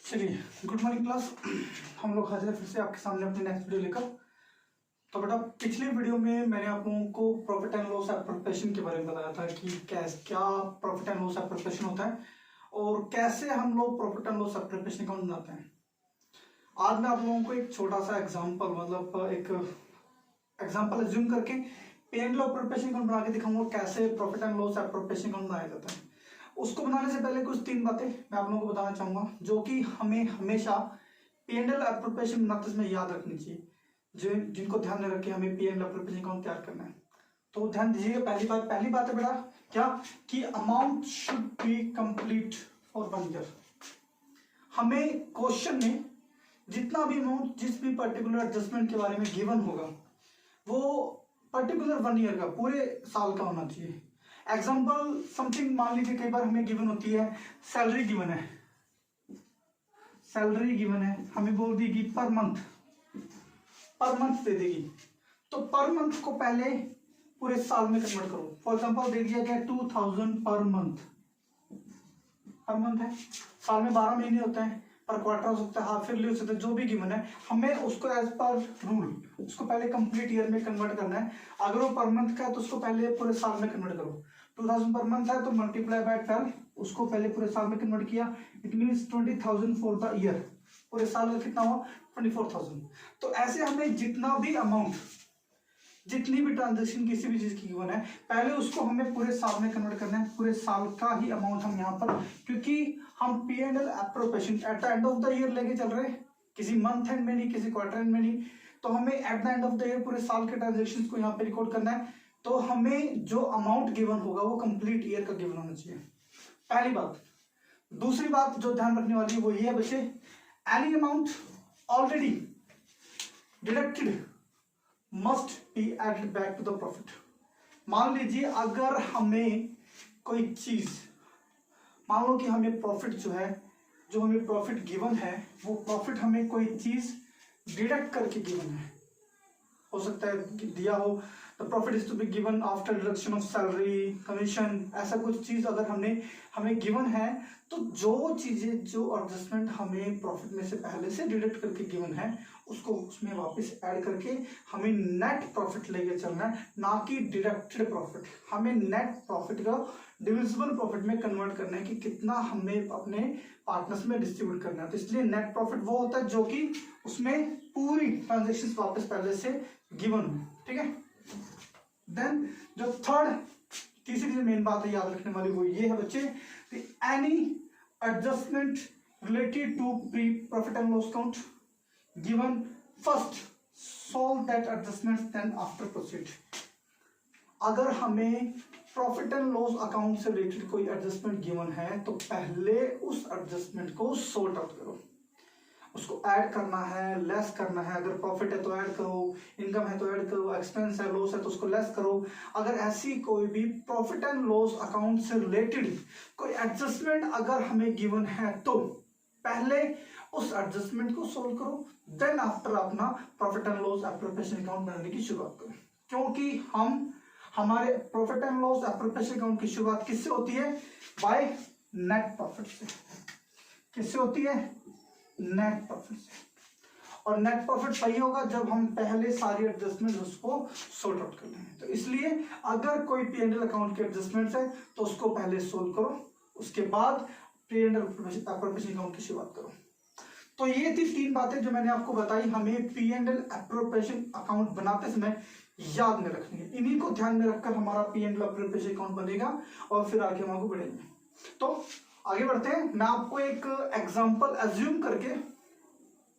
चलिए, good morning class. हम लोग हाजिर हैं फिर से आपके सामने अपनी नेक्स्ट वीडियो लेकर। तो बेटा, पिछली वीडियो में मैंने आप लोगों को प्रॉफिट एंड लॉस एप्रोप्रिएशन के बारे में बताया था कि क्या प्रॉफिट एंड लॉस एप्रोप्रिएशन होता है और कैसे हम लोग profit and loss appropriation account बनाते हैं। आज मैं आप लोगों को एक छोटा सा एग्जाम्पल एज्यूम करके पे एंड लॉस एप्रोप्रिएशन अकाउंट बना के दिखाऊंगा कैसे profit and loss appropriation account बनाया जाता है। उसको बनाने से पहले कुछ 3 बातें मैं आप लोगों को बताना चाहूंगा जो कि हमें हमेशा P&L एप्रोप्रिएशन बनाते समय याद रखनी चाहिए, जिनको ध्यान में रख के हमें P&L एप्रोप्रिएशन अकाउंट तैयार करना है। तो ध्यान दीजिएगा, पहली बात है बेटा क्या कि amount should be complete for 1 year. हमें क्वेश्चन में जितना भी अमाउंट जिस भी पर्टिकुलर एडजस्टमेंट के बारे में गिवन होगा वो पर्टिकुलर 1 ईयर का, पूरे साल का होना चाहिए। एग्जाम्पल समथिंग, मान लीजिए कई बार हमें गिवन होती है सैलरी गिवन है, हमें बोल देगी पर मंथ दे देगी, तो पर मंथ को पहले पूरे साल में कन्वर्ट करो। फॉर एग्जांपल दे दिया गया 2000 पर मंथ है। साल में 12 महीने होते हैं, पर क्वार्टर हो सकता है, हाफ ईयरली हो सकता है, जो भी गिवन है हमें उसको एज पर रूल उसको पहले कंप्लीट ईयर में कन्वर्ट करना है। अगर वो पर मंथ का है तो उसको पहले पूरे साल में कन्वर्ट करो। 2000 पर मंथ है तो मल्टीप्लाई बाय 12, उसको पहले पूरे साल में कन्वर्ट किया। It means 20,000 for the year, पूरे साल में कितना हुआ 24,000। तो ऐसे हमें जितना भी अमाउंट, जितनी भी ट्रांजेक्शन किसी भी चीज की गिवन है, पहले उसको हमें पूरे साल में कन्वर्ट करना है। पूरे साल का ही अमाउंट हम यहाँ पर, क्योंकि हम P&L appropriation at the end of the year लेके चल रहे हैं, किसी मंथ एंड में नहीं, किसी क्वार्टर एंड में नहीं, तो हमें at the end of the year पूरे साल के ट्रांजेक्शन को यहाँ पे रिकॉर्ड करना है। तो हमें जो अमाउंट गिवन होगा वो कंप्लीट ईयर का गिवन होना चाहिए, पहली बात। दूसरी बात जो ध्यान रखने वाली है वो ये है बच्चे, any amount already deducted must be added back to the profit. मान लीजिए अगर हमें कोई चीज, मान लो कि हमें प्रॉफिट जो है, जो हमें प्रॉफिट गिवन है, वो प्रॉफिट हमें कोई चीज डिडक्ट करके गिवन है, हो सकता है दिया हो the profit is to be given after deduction of salary, commission, ऐसा कुछ चीज अगर हमें गिवन है, तो जो चीजें, जो एडजस्टमेंट हमें प्रॉफिट में से पहले से डिडक्ट करके गिवन है, उसको उसमें वापस ऐड करके हमें नेट प्रॉफिट लेके चलना है, ना कि डिडक्टेड प्रॉफिट। हमें नेट प्रॉफिट को डिविजिबल प्रॉफिट में कन्वर्ट करना है कि कितना हमें अपने पार्टनर्स में डिस्ट्रीब्यूट करना है। तो इसलिए नेट प्रॉफिट वो होता है जो कि उसमें पूरी ट्रांजेक्शन वापस पहले से गिवन हो, ठीक है। देन जो तीसरी जो मेन बात है याद रखने वाली वो ये है बच्चे, any adjustment related to pre profit and loss account given first solve that adjustment then after proceed. अगर हमें प्रॉफिट एंड लॉस अकाउंट से रिलेटेड कोई एडजस्टमेंट गिवन है तो पहले उस एडजस्टमेंट को सॉर्ट आउट करो, उसको ऐड करना है, लेस करना है। अगर प्रॉफिट है तो ऐड करो, इनकम है तो ऐड करो, एक्सपेंस है, लॉस है तो उसको लेस करो। अगर ऐसी कोई भी प्रॉफिट एंड लॉस अकाउंट से रिलेटेड कोई एडजस्टमेंट अगर हमें गिवन है तो पहले उस एडजस्टमेंट को सोल्व करो, देन आफ्टर अपना profit and loss appropriation account बनाने की शुरुआत करो। क्योंकि हमारे profit and loss appropriation account की शुरुआत किससे होती है? बाय नेट प्रॉफिट से। किससे होती है? नेट प्रॉफिट से। और नेट प्रॉफिट सही होगा जब हम पहले सारी एडजस्टमेंट उसको सॉर्ट आउट कर लेंगे। तो इसलिए अगर कोई P&L अकाउंट के एडजस्टमेंट है तो उसको पहले सोल्व करो, उसके बाद P&L एप्रोप्रिएशन अकाउंट की शुरुआत करो। तो ये थी 3 बातें जो मैंने आपको बताई, हमें P&L एप्रोप्रिएशन अकाउंट बनाते समय याद में रखनी है। इन्हीं को ध्यान में रखकर हमारा P&L एप्रोप्रिएशन अकाउंट बनेगा और फिर आगे हम आगे बढ़ेंगे। तो आगे बढ़ते हैं। मैं आपको एक एग्जांपल अज्यूम करके,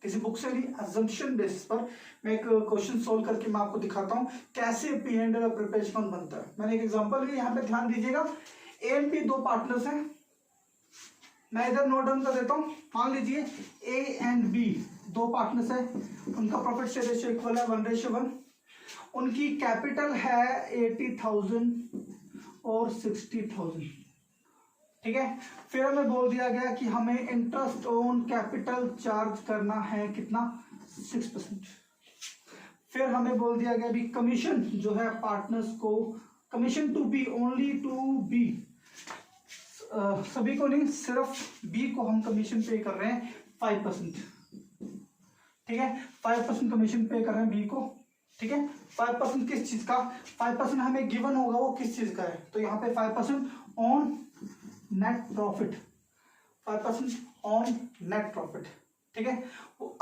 किसी बुक से नहीं, अजम्पशन बेसिस पर मैं एक क्वेश्चन सोल्व करके मैं आपको दिखाता हूं कैसे P&L एप्रोप्रिएशन अकाउंट बनता है। मैंने एक एग्जांपल लिया, यहाँ पे ध्यान दीजिएगा। ए एंड बी 2 पार्टनर्स हैं, मैं इधर नोट डाउन कर देता हूं। मान लीजिए ए एंड बी 2 पार्टनर्स है, उनका प्रॉफिट शेयर रेशियो इक्वल है 1:1। उनकी कैपिटल है 80,000 और 60,000, ठीक है। फिर हमें बोल दिया गया कि हमें इंटरेस्ट ऑन कैपिटल चार्ज करना है कितना? 6%। फिर हमें बोल दिया गया भी कमीशन जो है पार्टनर्स को, commission to be, only to be, सभी को नहीं, सिर्फ बी को हम कमीशन पे कर रहे हैं 5%, ठीक है, 5% कमीशन पे कर रहे हैं बी को, ठीक है। 5% किस चीज का, 5% हमें गिवन होगा वो किस चीज का है, तो यहाँ पे 5% on net profit, 5% on net profit, ठीक है।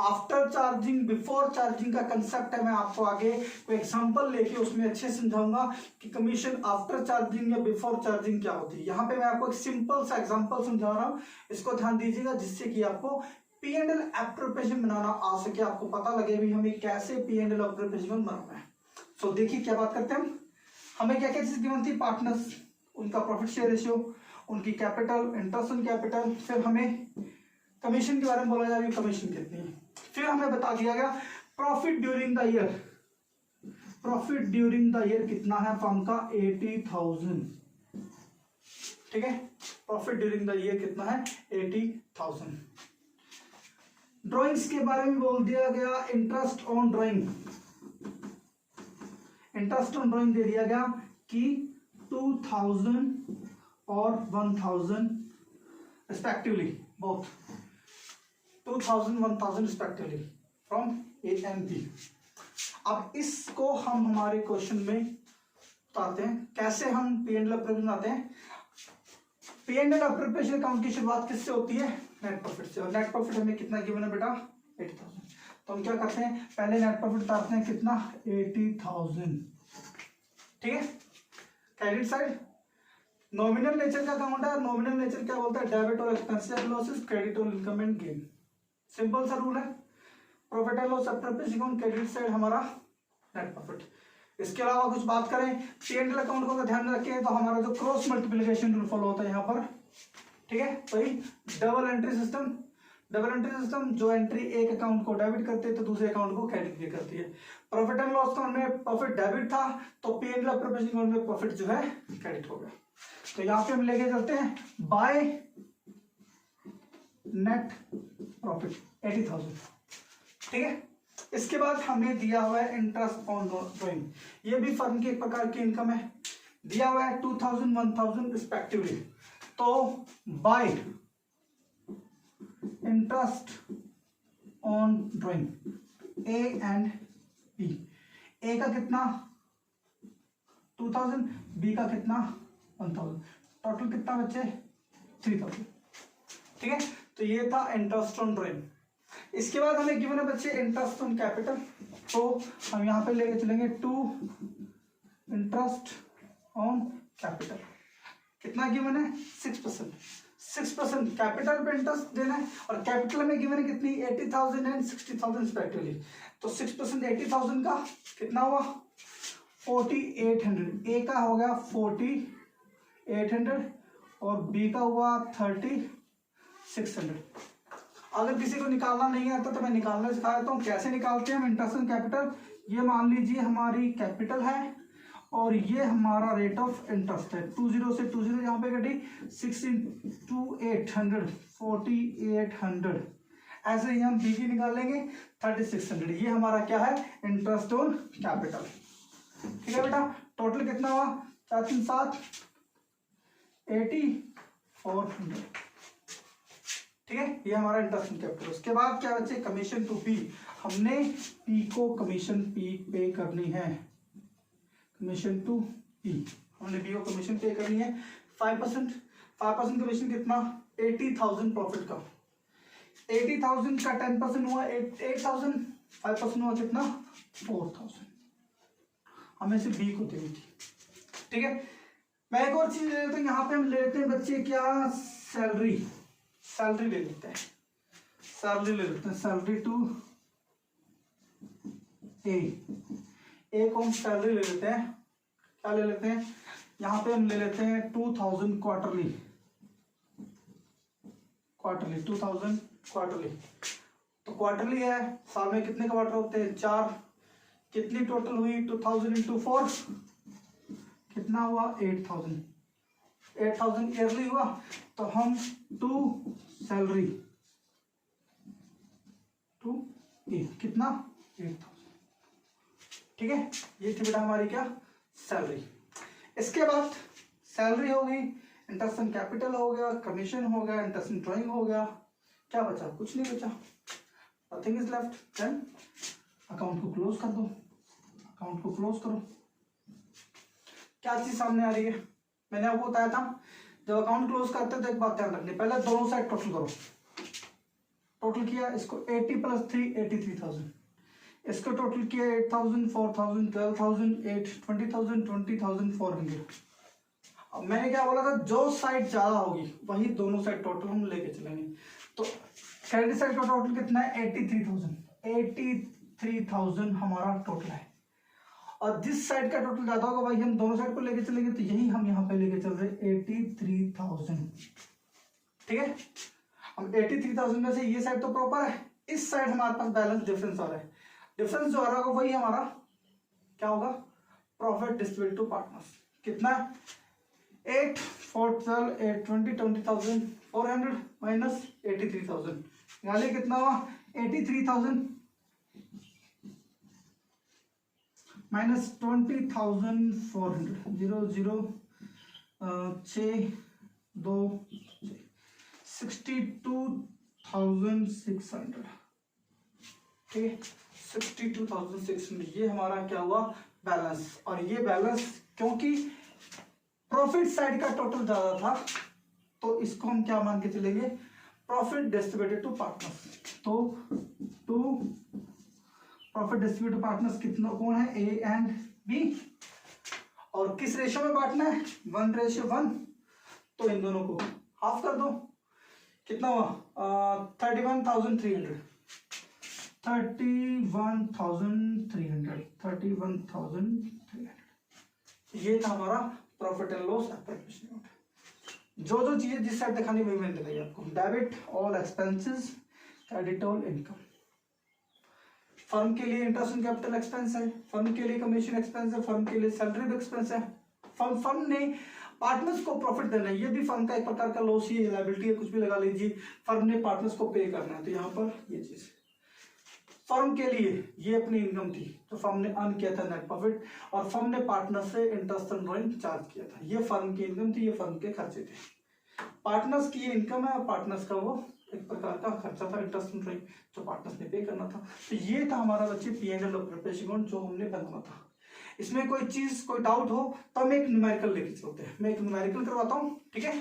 आफ्टर चार्जिंग बिफोर चार्जिंग का कंसेप्ट है, मैं आपको आगे कोई एग्जांपल लेके उसमें अच्छे से समझाऊंगा कि कमीशन आफ्टर चार्जिंग या बिफोर चार्जिंग क्या होती है। यहाँ पे मैं आपको एक सिंपल सा एग्जांपल समझा रहा हूँ, इसको ध्यान दीजिएगा, जिससे कि आपको P&L एप्रोप्रिएशन बनाना आ सके, आपको पता लगे भी हमें कैसे P&L एप्रोप्रिएशन बनाना है। सो देखिए क्या बात करते हैं हमें क्या क्या चीज गिवन थी, पार्टनर्स, उनका प्रॉफिट शेयर रेशियो, उनकी कैपिटल, इंटरेस्ट ऑन कैपिटल, फिर हमें कमीशन के बारे में बोला जा रहा है, कमीशन कितनी है, फिर हमें बता दिया गया profit during the year, profit during the year कितना है फर्म का 80,000, ठीक है, प्रॉफिट ड्यूरिंग द ईयर कितना है 80,000। ड्राइंग्स के बारे में बोल दिया गया, interest on drawing, interest on drawing दे दिया गया कि 2,000 और 1,000 respectively, both 2,000 1,000 respectively from A and B. अब इसको हम हमारे क्वेश्चन में बताते हैं कैसे हम P&L एप्रोप्रिएशन बनाते हैं। P&L एप्रोप्रिएशन अकाउंट की शुरुआत किससे होती है, नेट प्रॉफिट से, और नेट प्रॉफिट हमें कितना गिवन है बेटा 80,000। तो हम क्या करते हैं, पहले नेट प्रॉफिट बताते हैं कितना 80,000, ठीक है। क्रेडिट साइड नॉमिनल नेचर का अकाउंट है, नॉमिनल नेचर क्या बोलता है, डेबिट और एक्सपेंसेस एंड लॉसेस, क्रेडिट और इनकम एंड गेन, सिंपल सा रूल है। Profit and loss appropriation account, credit side हमारा नेट प्रॉफिट। इसके अलावा कुछ बात करें P&L अकाउंट को ध्यान में रखें तो हमारा जो क्रॉस मल्टीप्लिकेशन रूल फॉलो होता है यहाँ पर, ठीक है, वही double entry system, double entry system, जो एंट्री एक अकाउंट को डेबिट करते हैं तो दूसरे अकाउंट को क्रेडिट भी करती है। प्रॉफिट एंड लॉस अकाउंट में प्रॉफिट डेबिट था तो P&L एप्रोप्रिएशन अकाउंट में प्रॉफिट जो है क्रेडिट हो गया। तो यहाँ पे हम लेके चलते हैं बाय नेट प्रॉफिट 80,000, ठीक है। इसके बाद हमें दिया हुआ है इंटरेस्ट ऑन ड्राइंग, ये भी फर्म की एक प्रकार की इनकम है, दिया हुआ है 2,000 1,000 रिस्पेक्टिवली। तो by interest on drawing A and B, A का कितना 2,000, बी का कितना 1,000, टोटल कितना बच्चे 3,000, ठीक है। तो ये था इंटरेस्ट ऑन ड्राइंग। इसके बाद हमें गिवन है बच्चे इंटरेस्ट ऑन कैपिटल, तो हम यहाँ पे लेके चलेंगे टू इंटरेस्ट ऑन कैपिटल, कितना गिवन है 6%, 6% कैपिटल पे इंटरेस्ट देना है, और कैपिटल में गिवन है कितनी 80,000 एंड 60,000 रिस्पेक्टिवली। तो 6% 80,000 का कितना हुआ 4,800, ए का हो गया 4,800 और बी का हुआ 3,600। अगर किसी को निकालना नहीं आता तो मैं निकालना सिखा देता हूँ, कैसे निकालते हैं हम इंटरेस्ट ऑन कैपिटल। ये मान लीजिए हमारी कैपिटल है और ये हमारा रेट ऑफ इंटरेस्ट है, 20 से 20 यहाँ पे कटी 6 into 800 4,800, ऐसे ही हम बी की निकालेंगे 3,600। ये हमारा क्या है इंटरेस्ट ऑन कैपिटल, ठीक है बेटा। टोटल कितना हुआ 4 3 7 8,400, ठीक है, ये हमारा इंटरेस्ट ऑन कैपिटल। उसके बाद क्या बचे कमीशन टू पी, हमने पी को कमीशन पी पे करनी है, कमीशन टू पी, हमने पी को कमीशन पे करनी है 5%, 5% कमीशन कितना 80,000 प्रॉफिट का, 80,000 का 10% हुआ 8,000, 5% हुआ कितना 4,000, हमें से बी को देनी थी, ठीक है। मैं एक और चीज ले लेते हैं, यहाँ पे हम ले लेते हैं बच्चे क्या सैलरी, सैलरी ले लेते हैं, सैलरी ले लेते हैं, सैलरी टू ए को हम सैलरी ले लेते हैं, क्या ले लेते हैं यहाँ पे हम ले लेते हैं 2,000 क्वार्टरली, 2,000 क्वार्टरली। तो क्वार्टरली है, साल में कितने क्वार्टर होते हैं 4, कितनी टोटल हुई 2,000 into 4 कितना हुआ 8,000, 8,000 ईयरली हुआ। तो हम टू सैलरी टू ए कितना 8,000, ठीक है। ये थी बेटा हमारी क्या सैलरी। इसके बाद सैलरी हो गई, इंटरेस्ट ऑन कैपिटल हो गया, कमीशन हो गया, इंटरेस्ट ऑन ड्राइंग हो गया, क्या बचा? कुछ नहीं बचा, nothing is left. Then account को क्लोज कर दो, अकाउंट को क्लोज करो। क्या चीज सामने आ रही है? मैंने आपको बताया था जब अकाउंट क्लोज करते हैं तो एक बात ध्यान रखनी, पहले दोनों साइड टोटल करो। टोटल किया इसको 80 + 3 83,000, इसको टोटल किया 8,000 4,000 12,000 8 20,000 20,400। अब मैंने क्या बोला था, जो साइड ज्यादा होगी वही दोनों साइड टोटल हम लेके चलेंगे। तो क्रेडिट साइड का टोटल कितना है? 83,000 हमारा टोटल है, और जिस साइड का टोटल ज्यादा होगा वही हम दोनों साइड को लेके चलेंगे। तो यही हम यहाँ पे लेके चल रहे 83,000, ठीक है। अब 83,000 में से ये साइड तो प्रॉपर है, इस साइड हमारे पास बैलेंस डिफरेंस आ रहा है। डिफरेंस जो आ रहा होगा वही हमारा क्या होगा? Profit distributed to partners. कितना? 8 4 12 8 20 20,400 माइनस 83,000, यानी कितना हुआ? 83,000 माइनस 20,400 0 0 6 2 62,600, ठीक है। 62,600 ये हमारा क्या हुआ? बैलेंस। और ये बैलेंस क्योंकि प्रॉफिट साइड का टोटल ज्यादा था तो इसको हम क्या मान के चलेंगे? Profit distributed to partners. तो to profit distributed to partners कितना कौन है? A and B. और किस रेशियो में बांटना है? 1:1। तो इन दोनों को हाफ कर दो। कितना हुआ? 31,300 31,300। ये था हमारा profit and loss application note. जो चीजें जिस साइड दिखानी वही मैंने दिखाई आपको। Debit all expenses, credit all income. Firm के लिए इंटरेस्ट एंड कैपिटल एक्सपेंस है, फर्म के लिए कमीशन एक्सपेंस है, फर्म के लिए सैलरी एक्सपेंस है। फर्म ने पार्टनर्स को प्रॉफिट देना है, ये भी फर्म का एक प्रकार का लॉस ही है, लायबिलिटी है, कुछ भी लगा लीजिए। फर्म ने पार्टनर्स को पे करना है, तो यहाँ पर ये चीज फर्म के लिए ये अपनी इनकम थी तो फर्म ने अर्न किया था नेट प्रॉफिट, और फर्म ने पार्टनर से इंटरेस्ट एंड ड्राइंग चार्ज किया था। ये फर्म की इनकम थी, ये फर्म के खर्चे थे। पार्टनर्स की ये इनकम है और पार्टनर्स का वो एक प्रकार का खर्चा था, इंटरेस्ट एंड ड्राइंग, जो पार्टनर्स ने पे करना था। तो ये था हमारा बच्चे P&L प्रिपरेशन अकाउंट जो हमने बनाना था। इसमें कोई चीज कोई डाउट हो तो हम एक न्यूमेरिकल लेके चलते हैं। मैं एक न्यूमेरिकल करवाता हूँ, ठीक है,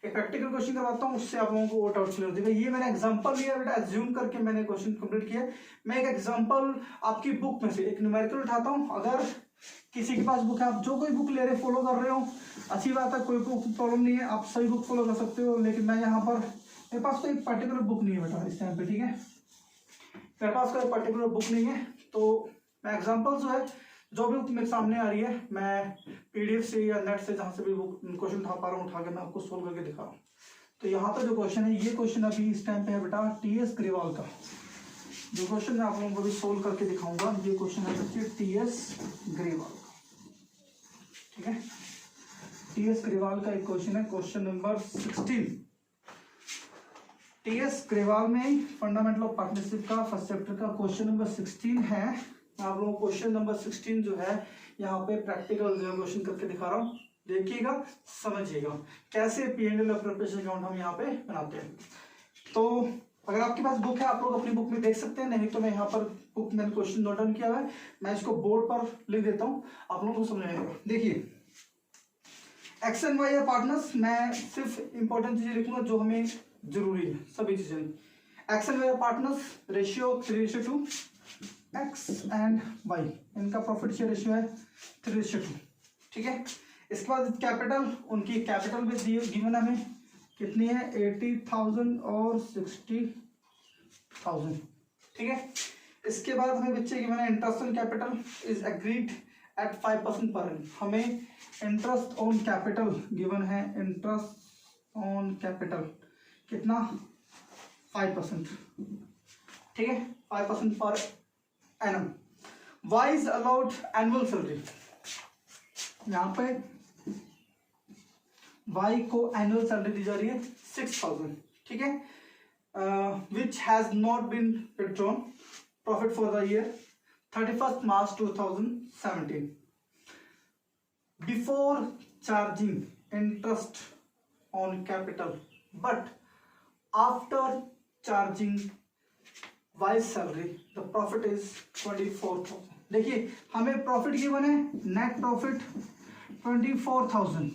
एक प्रैक्टिकल क्वेश्चन करवाता हूँ, उससे आप लोगों को वो डाउट क्लियर हो जाएगा। ये मैंने एग्जांपल लिया बेटा, एज्यूम करके मैंने क्वेश्चन कंप्लीट किया। मैं एक एग्जांपल आपकी बुक में से एक न्यूमेरिकल उठाता हूँ। अगर किसी के पास बुक है, आप जो कोई बुक ले रहे फॉलो कर रहे हो, अच्छी बात है, कोई प्रॉब्लम नहीं है, आप सही बुक फॉलो कर सकते हो। लेकिन मैं यहाँ पर मेरे पास कोई पर्टिकुलर बुक नहीं है बेटा इस टाइम पे, ठीक है, मेरे पास कोई पर्टिकुलर बुक नहीं है। तो मैं एग्जांपल जो है, जो भी बुक मेरे सामने आ रही है, मैं पीडीएफ से या नेट से जहां से भी बुक क्वेश्चन उठा पा रहा हूँ, उठा के मैं आपको सोल्व करके दिखा रहा हूँ। तो यहाँ पर जो क्वेश्चन है, ये क्वेश्चन अभी इस टाइम पे है बेटा टीएस ग्रेवाल का। जो क्वेश्चन मैं आप लोगों को भी सोल्व करके दिखाऊंगा, ये क्वेश्चन है बच्चे टीएस ग्रेवाल का, ठीक है। टीएस ग्रेवाल का एक क्वेश्चन है, क्वेश्चन नंबर 16। टीएस ग्रेवाल में फंडामेंटल ऑफ पार्टनरशिप का फर्स्ट चैप्टर का क्वेश्चन नंबर 16 है। मैं आप लोगों को क्वेश्चन नंबर 16 जो है यहाँ पे प्रैक्टिकल क्वेश्चन करके दिखा रहा हूँ, देखिएगा, समझिएगा कैसे P&L प्रिपरेशन अकाउंट हम यहाँ पे बनाते हैं। तो अगर आपके पास बुक है, आप लोग अपनी बुक में देख सकते हैं, नहीं तो मैं यहाँ पर बुक में क्वेश्चन नोट डाउन किया हुआ है, मैं इसको बोर्ड पर लिख देता हूँ, आप लोगों को समझ आएगा। देखिए, एक्स एंड वाई है पार्टनर्स, मैं सिर्फ इंपॉर्टेंट चीजें लिखूंगा जो हमें जरूरी है, सभी चीजें। X and Y partners, ratio 3:2, X and Y, इनका प्रॉफिट शेयर रेशियो है 3:2, ठीक है। इसके बाद कैपिटल, उनकी कैपिटल भी गिवन हमें कितनी है, 80,000 और 60,000, ठीक है। इसके बाद हमें बच्चे गिवन है interest on capital is agreed at 5% per annum. हमें इंटरेस्ट ऑन कैपिटल गिवन है, इंटरेस्ट ऑन कैपिटल कितना, 5%, ठीक है, 5% per annum. Y is allowed annual salary, यहाँ पे वाई को एनुअल सैलरी दी जा रही है 6,000, ठीक है, which has not been withdrawn, profit for the year 31st March 2017, before charging interest on capital but after charging Y's salary the profit is 24,000। देखिए हमें प्रॉफिट गिवन है, नेट प्रॉफिट 24,000,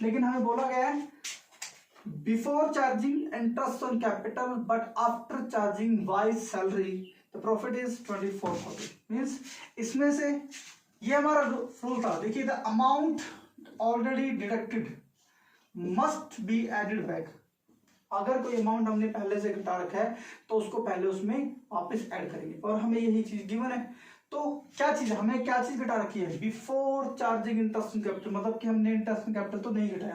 लेकिन हमें बोला गया है before charging interest on capital but after charging Y's salary the profit is 24,000। Means इसमें से ये हमारा रूल था। देखिए the amount already deducted must be added back. अगर कोई अमाउंट हमने पहले से घटा रखा है तो उसको पहले उसमें वापस ऐड करेंगे, और हमें यही चीज गिवन है। तो क्या चीज है, हमें क्या चीज घटा रखी है, बिफोर चार्जिंग इंटरेस्ट कैपिटल, मतलब कि हमने इंटरेस्ट कैपिटल तो नहीं घटाया,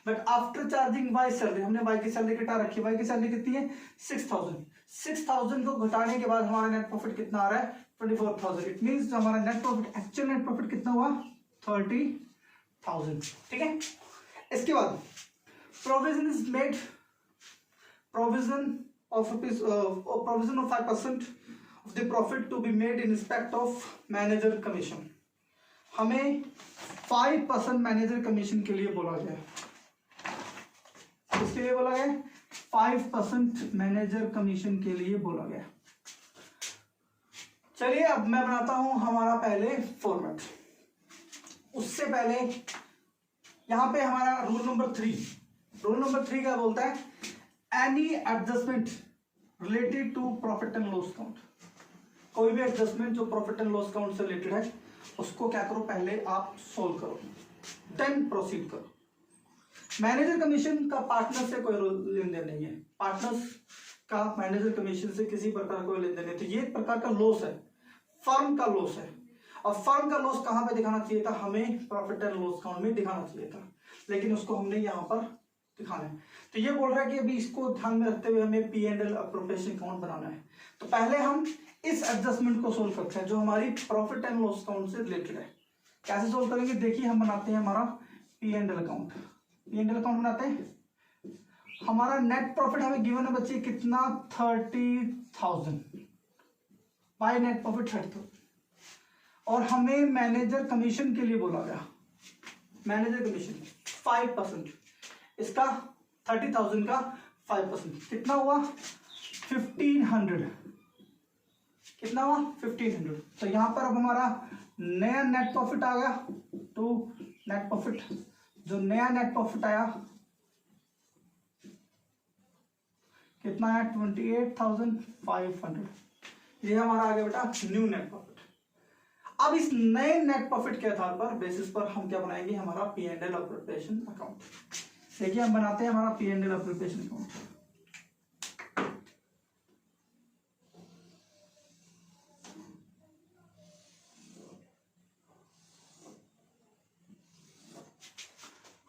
but after charging Y salary हमने वाई की सैलरी घटा रखी है। वाई की सैलरी कितनी है 6,000। 6,000 को घटाने के बाद हमारा नेट प्रॉफिट कितना आ रहा है 24,000। इट मींस हमारा net profit, actual net profit कितना हुआ 30,000। ठीक है, इसके बाद provision is made, provision of 5% of the profit to be made in respect of manager commission। हमें 5% मैनेजर कमीशन के लिए बोला गया है। इसके लिए बोला गया 5% मैनेजर कमीशन के लिए बोला गया। चलिए अब मैं बनाता हूं हमारा पहले फॉर्मेट। उससे पहले यहां पे हमारा रूल नंबर 3, रूल नंबर 3 क्या बोलता है, any adjustment related to profit and loss account. कोई भी एडजस्टमेंट जो प्रॉफिट एंड लॉस अकाउंट से रिलेटेड है उसको क्या करो, पहले आप सोल्व करो, देन प्रोसीड करो। मैनेजर कमीशन का पार्टनर से कोई लेन देन नहीं है, पार्टनर्स का मैनेजर कमीशन से किसी प्रकार कोई लेन देन नहीं। तो ये एक प्रकार का लॉस है, फर्म का लॉस है। और फर्म का लॉस कहां पे दिखाना चाहिए था, हमें प्रॉफिट एंड लॉस अकाउंट में दिखाना चाहिए था, लेकिन उसको हमने यहां पर दिखाना है। तो ये बोल रहा है कि अभी इसको ध्यान में रखते हुए हमें P&L अप्रोप्रिएशन अकाउंट बनाना है। तो पहले हम इस एडजस्टमेंट को सोल्व करते हैं जो हमारी प्रॉफिट एंड लॉस अकाउंट से रिलेटेड है। कैसे सोल्व करेंगे, देखिए हम बनाते हैं हमारा P&L अकाउंट। P&L अकाउंट बनाते हैं, हमारा नेट प्रॉफिट हमें गिवन है बच्चे कितना 30,000, बाय नेट प्रॉफिट 30,000, और हमें मैनेजर कमीशन के लिए बोला गया, मैनेजर कमीशन 5%, इसका 30,000 का 5% कितना हुआ 1,500, कितना हुआ 1,500। तो यहां पर अब हमारा नया नेट प्रॉफिट आ गया, टू नेट प्रॉफिट, जो नया नेट प्रॉफिट आया कितना है 28,500। ये हमारा आ गया बेटा न्यू नेट प्रॉफिट। अब इस नए नेट प्रॉफिट के आधार पर, बेसिस पर हम क्या बनाएंगे, हमारा P&L अप्रोप्रिएशन अकाउंट। देखिए हम बनाते हैं हमारा P&L अप्रोप्रिएशन अकाउंट।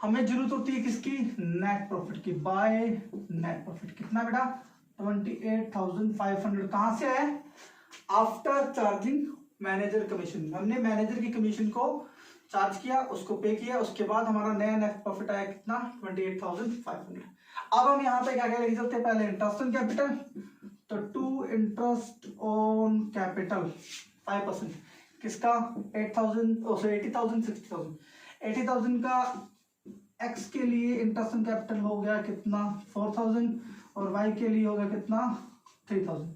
हमें जरूरत होती है किसकी, नेट प्रॉफिट की, बाय नेट प्रॉफिट कितना बेटा 28,500। कहां से आया, आफ्टर चार्जिंग मैनेजर कमीशन। हमने मैनेजर की कमीशन को चार्ज किया, उसको पे किया, उसके बाद हमारा नया नेट प्रॉफिट आया कितना 28,500। अब हम यहाँ पे क्या क्या लेके चलते हैं, पहले इंटरेस्ट ऑन कैपिटल, तो टू इंटरेस्ट ऑन कैपिटल 5%, किसका 80,000 60,000, 80,000 का एक्स के लिए इंटरेस्ट ऑन कैपिटल हो गया कितना 4,000, और वाई के लिए हो गया कितना 3,000।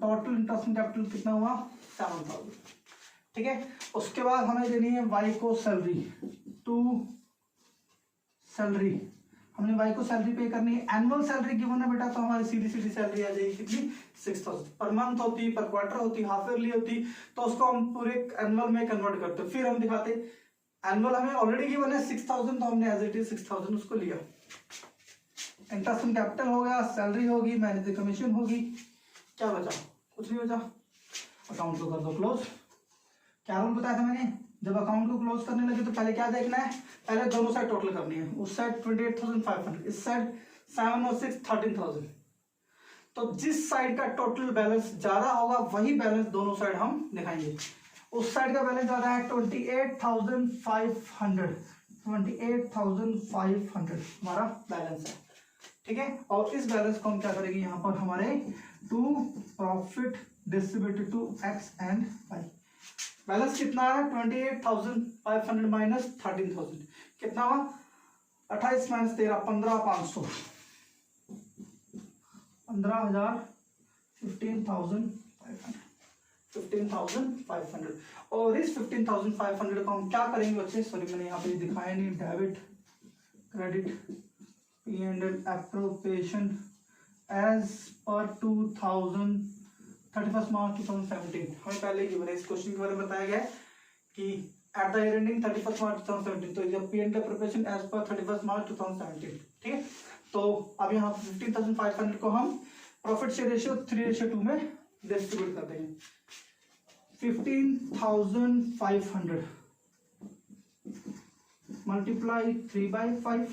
टोटल इंटरेस्ट ऑन कैपिटल कितना हुआ 7,000। ठीक है, उसके बाद हमें देनी है वाई को सैलरी, टू सैलरी, हमने वाई को सैलरी पे करनी है। एनुअल सैलरी गिवन है बेटा, तो हमारी सीधी सीधी सैलरी आ जाएगी कितनी 6,000। पर मंथ होती, पर क्वार्टर होती, हाफ ईयरली होती, तो उसको हम पूरे एनुअल में कन्वर्ट करते, फिर हम दिखाते। एनुअल हमें ऑलरेडी गिवन है 6,000, तो हमने एज इट इज 6,000 उसको लिया। इंटरेस्ट ऑन कैपिटल हो गया, सैलरी होगी, मैनेजर कमीशन होगी, क्या बचा, कुछ नहीं बचा। अकाउंट को कर दो क्लोज। क्या रूल बताया था मैंने, जब अकाउंट को क्लोज करने लगे तो पहले क्या देखना है, पहले दोनों साइड टोटल करनी है। उस साइड 28,500, इस साइड 7 और 6 13,000। तो जिस साइड का टोटल बैलेंस ज्यादा होगा वही बैलेंस दोनों साइड हम दिखाएंगे। उस साइड का बैलेंस ज्यादा है 28,500, 28,500 हमारा बैलेंस है। ठीक है, और इस बैलेंस को हम क्या करेंगे, यहाँ पर हमारे to profit distributed to X and Y. Balance कितना है 28,500 माइनस 13,000 कितना हुआ 28 माइनस 13 15,500। 15,000, 15,500। और इस 15,500 को हम क्या करेंगे बच्चे, सॉरी मैंने यहाँ पे दिखाया नहीं, debit credit P&L appropriation as per 31 मार्च 2017। हमें पहले की इस क्वेश्चन के बारे में बताया गया है कि एट द ईयर एंडिंग 31 मार्च 2017, तो P&L appropriation एज पर 31 मार्च 2017। ठीक है, तो अब यहाँ 15,500 को हम प्रॉफिट शेयर रेशियो 3:2 में डिस्ट्रीब्यूट कर देंगे। 15,500 मल्टीप्लाई 3/5,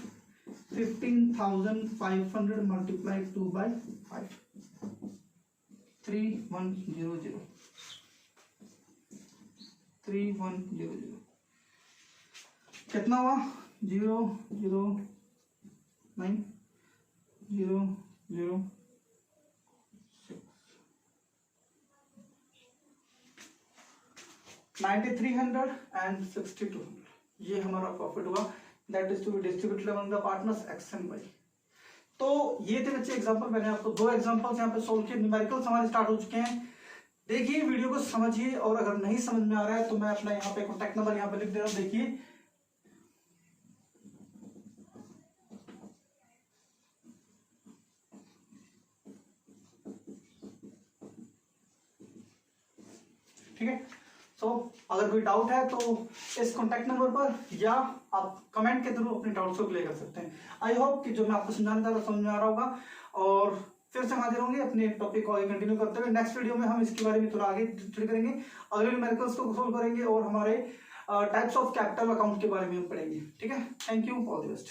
15,500 मल्टीप्लाई 2/5, 3100, 3100 कितना हुआ, 009 006, 9300 एंड 6200। ये हमारा प्रॉफिट हुआ, that is to be distributed among the partners X and Y. तो ये थे बच्चे एग्जांपल, मैंने आपको 2 एग्जांपल्स यहाँ पे सोल्व किए, न्यूमेरिकल्स हमारे स्टार्ट हो चुके हैं। देखिए वीडियो को समझिए, और अगर नहीं समझ में आ रहा है तो मैं अपना यहाँ पे कॉन्टैक्ट नंबर यहाँ पे लिख दे रहा हूँ, देखिए। ठीक है, सो अगर कोई डाउट है तो इस कॉन्टैक्ट नंबर पर, या आप कमेंट के थ्रू अपने डाउट्स को क्लियर कर सकते हैं। आई होप कि जो मैं आपको समझाना चाह रहा समझ में आ रहा होगा, और फिर से हाजिर होंगे अपने टॉपिक को आगे कंटिन्यू करते हुए। नेक्स्ट वीडियो में हम इसके बारे में थोड़ा आगे स्टडी करेंगे, अगले न्यूमेरिकल्स को सोल्व करेंगे, और हमारे टाइप्स ऑफ कैपिटल अकाउंट के बारे में हम पढ़ेंगे। ठीक है, thank you, all the best.